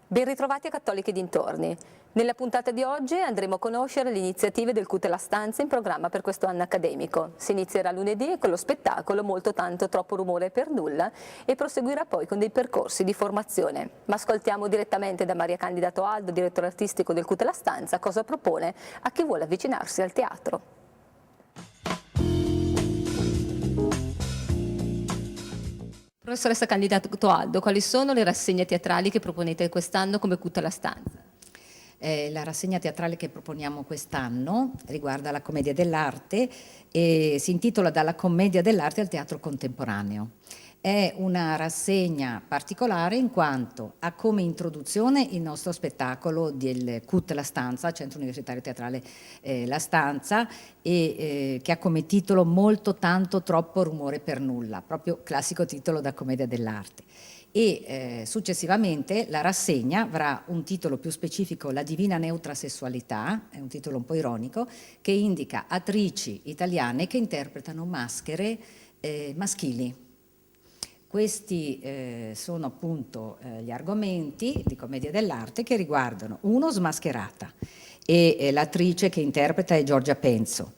Ben ritrovati a Cattolichi dintorni. Nella puntata di oggi andremo a conoscere le iniziative del CUT La Stanza in programma per questo anno accademico. Si inizierà lunedì con lo spettacolo Molto tanto troppo rumore per nulla e proseguirà poi con dei percorsi di formazione. Ma ascoltiamo direttamente da Maria Candida Toaldo, direttore artistico del CUT La Stanza, cosa propone a chi vuole avvicinarsi al teatro. Professoressa Candida Toaldo, quali sono le rassegne teatrali che proponete quest'anno come CUT La Stanza? La rassegna teatrale che proponiamo quest'anno riguarda la commedia dell'arte e si intitola Dalla commedia dell'arte al teatro contemporaneo. È una rassegna particolare in quanto ha come introduzione il nostro spettacolo del CUT La Stanza, Centro Universitario Teatrale La Stanza, e che ha come titolo Molto tanto troppo rumore per nulla, proprio classico titolo da commedia dell'arte. E successivamente la rassegna avrà un titolo più specifico, La divina neutra sessualità, è un titolo un po' ironico, che indica attrici italiane che interpretano maschere maschili. Questi sono appunto gli argomenti di commedia dell'arte che riguardano uno Smascherata e l'attrice che interpreta è Giorgia Penzo.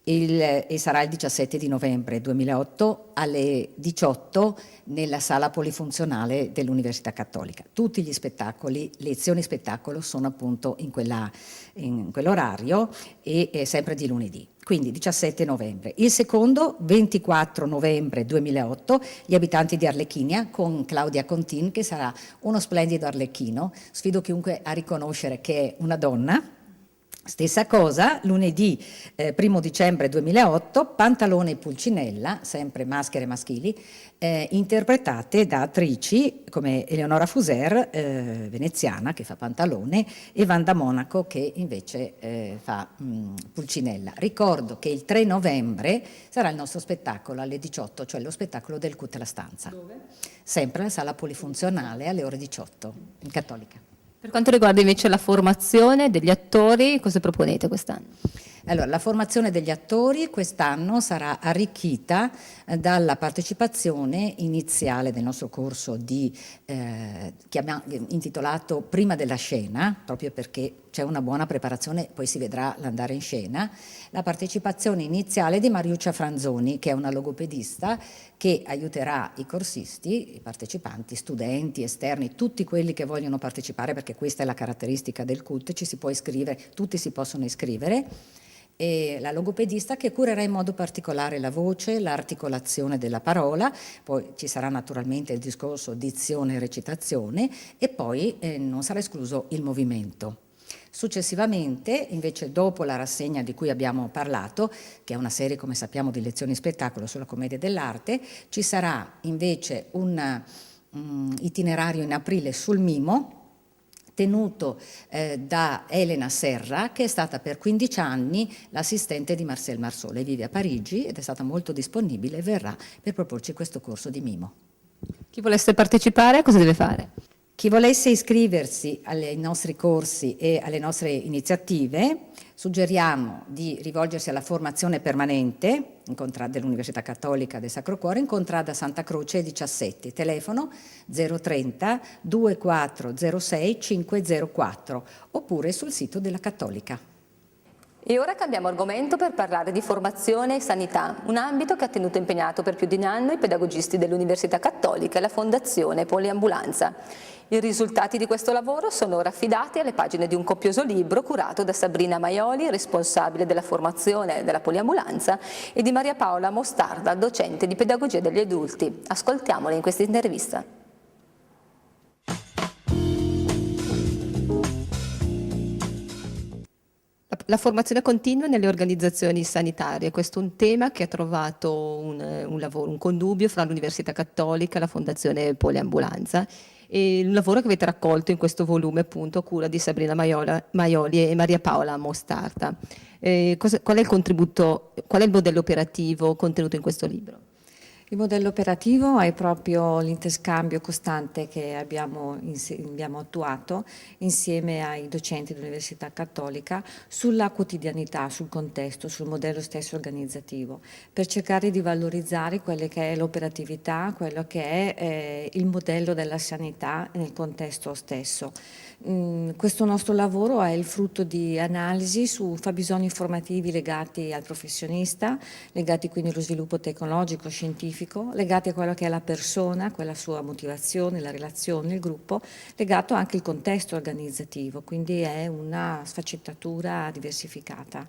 E sarà il 17 di novembre 2008 alle 18 nella sala polifunzionale dell'Università Cattolica. Tutti gli spettacoli, lezioni spettacolo sono appunto in quell'orario e sempre di lunedì. Quindi 17 novembre. Il secondo, 24 novembre 2008, Gli abitanti di Arlecchina con Claudia Contin, che sarà uno splendido arlecchino. Sfido chiunque a riconoscere che è una donna. Stessa cosa, lunedì 1 dicembre 2008, Pantalone e Pulcinella, sempre maschere maschili, interpretate da attrici come Eleonora Fuser, veneziana, che fa Pantalone, e Wanda Monaco, che invece fa Pulcinella. Ricordo che il 3 novembre sarà il nostro spettacolo alle 18, cioè lo spettacolo del CUT La Stanza. Dove? Sempre alla sala polifunzionale alle ore 18, in Cattolica. Per quanto riguarda invece la formazione degli attori, cosa proponete quest'anno? Allora, la formazione degli attori quest'anno sarà arricchita dalla partecipazione iniziale del nostro corso che abbiamo intitolato Prima della scena, proprio perché c'è una buona preparazione, poi si vedrà l'andare in scena, la partecipazione iniziale di Mariuccia Franzoni, che è una logopedista che aiuterà i corsisti, i partecipanti, studenti, esterni, tutti quelli che vogliono partecipare, perché questa è la caratteristica del CUT, ci si può iscrivere, tutti si possono iscrivere, e la logopedista che curerà in modo particolare la voce, l'articolazione della parola, poi ci sarà naturalmente il discorso dizione e recitazione e poi non sarà escluso il movimento. Successivamente, invece, dopo la rassegna di cui abbiamo parlato, che è una serie, come sappiamo, di lezioni spettacolo sulla commedia dell'arte, ci sarà invece un itinerario in aprile sul mimo, tenuto da Elena Serra, che è stata per 15 anni l'assistente di Marcel Marceau. Lei vive a Parigi ed è stata molto disponibile e verrà per proporci questo corso di mimo. Chi volesse partecipare, cosa deve fare? Chi volesse iscriversi ai nostri corsi e alle nostre iniziative, suggeriamo di rivolgersi alla formazione permanente dell'Università Cattolica del Sacro Cuore in contrada Santa Croce 17, telefono 030 2406 504 oppure sul sito della Cattolica. E ora cambiamo argomento per parlare di formazione e sanità, un ambito che ha tenuto impegnato per più di un anno i pedagogisti dell'Università Cattolica e la Fondazione Poliambulanza. I risultati di questo lavoro sono ora affidati alle pagine di un copioso libro curato da Sabrina Maioli, responsabile della formazione della poliambulanza, e di Maria Paola Mostarda, docente di pedagogia degli adulti. Ascoltiamole in questa intervista. La formazione continua nelle organizzazioni sanitarie, questo è un tema che ha trovato un connubio fra l'Università Cattolica e la Fondazione Poliambulanza, e un lavoro che avete raccolto in questo volume appunto a cura di Sabrina Maioli e Maria Paola Mostarda. Qual è il contributo, qual è il modello operativo contenuto in questo libro? Il modello operativo è proprio l'interscambio costante che abbiamo attuato insieme ai docenti dell'Università Cattolica sulla quotidianità, sul contesto, sul modello stesso organizzativo, per cercare di valorizzare quelle che è l'operatività, quello che è il modello della sanità nel contesto stesso. Questo nostro lavoro è il frutto di analisi su fabbisogni formativi legati al professionista, legati quindi allo sviluppo tecnologico, scientifico, legati a quello che è la persona, quella sua motivazione, la relazione, il gruppo, legato anche al contesto organizzativo, quindi è una sfaccettatura diversificata.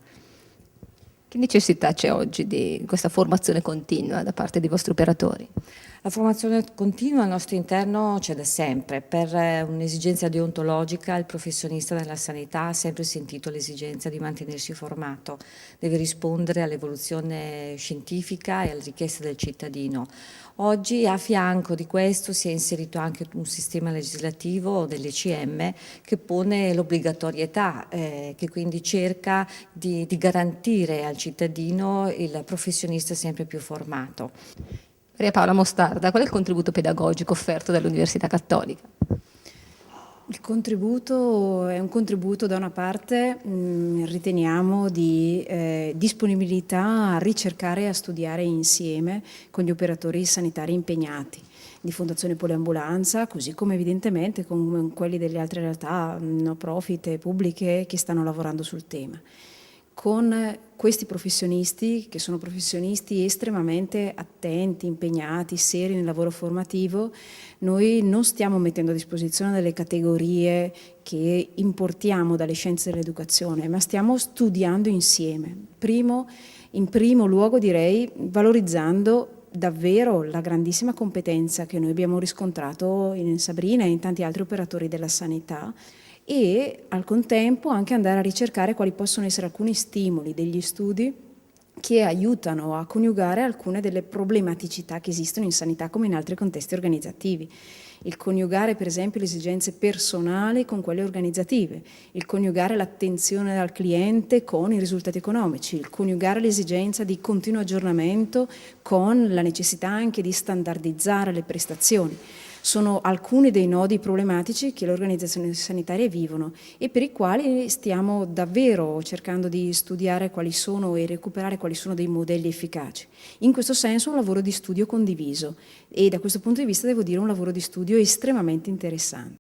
Che necessità c'è oggi di questa formazione continua da parte dei vostri operatori? La formazione continua al nostro interno c'è da sempre. Per un'esigenza deontologica il professionista della sanità ha sempre sentito l'esigenza di mantenersi formato, deve rispondere all'evoluzione scientifica e alle richieste del cittadino. Oggi a fianco di questo si è inserito anche un sistema legislativo dell'ECM che pone l'obbligatorietà, che quindi cerca di garantire al cittadino il professionista sempre più formato. Maria Paola Mostarda, qual è il contributo pedagogico offerto dall'Università Cattolica? Il contributo è un contributo da una parte, riteniamo, di disponibilità a ricercare e a studiare insieme con gli operatori sanitari impegnati di Fondazione Poliambulanza, così come evidentemente con quelli delle altre realtà no profit e pubbliche che stanno lavorando sul tema. Con questi professionisti, che sono professionisti estremamente attenti, impegnati, seri nel lavoro formativo, noi non stiamo mettendo a disposizione delle categorie che importiamo dalle scienze dell'educazione, ma stiamo studiando insieme. In primo luogo direi valorizzando davvero la grandissima competenza che noi abbiamo riscontrato in Sabrina e in tanti altri operatori della sanità, e al contempo anche andare a ricercare quali possono essere alcuni stimoli degli studi che aiutano a coniugare alcune delle problematicità che esistono in sanità come in altri contesti organizzativi. Il coniugare per esempio le esigenze personali con quelle organizzative, il coniugare l'attenzione al cliente con i risultati economici, il coniugare l'esigenza di continuo aggiornamento con la necessità anche di standardizzare le prestazioni. Sono alcuni dei nodi problematici che le organizzazioni sanitarie vivono e per i quali stiamo davvero cercando di studiare quali sono e recuperare quali sono dei modelli efficaci. In questo senso un lavoro di studio condiviso e da questo punto di vista devo dire un lavoro di studio estremamente interessante.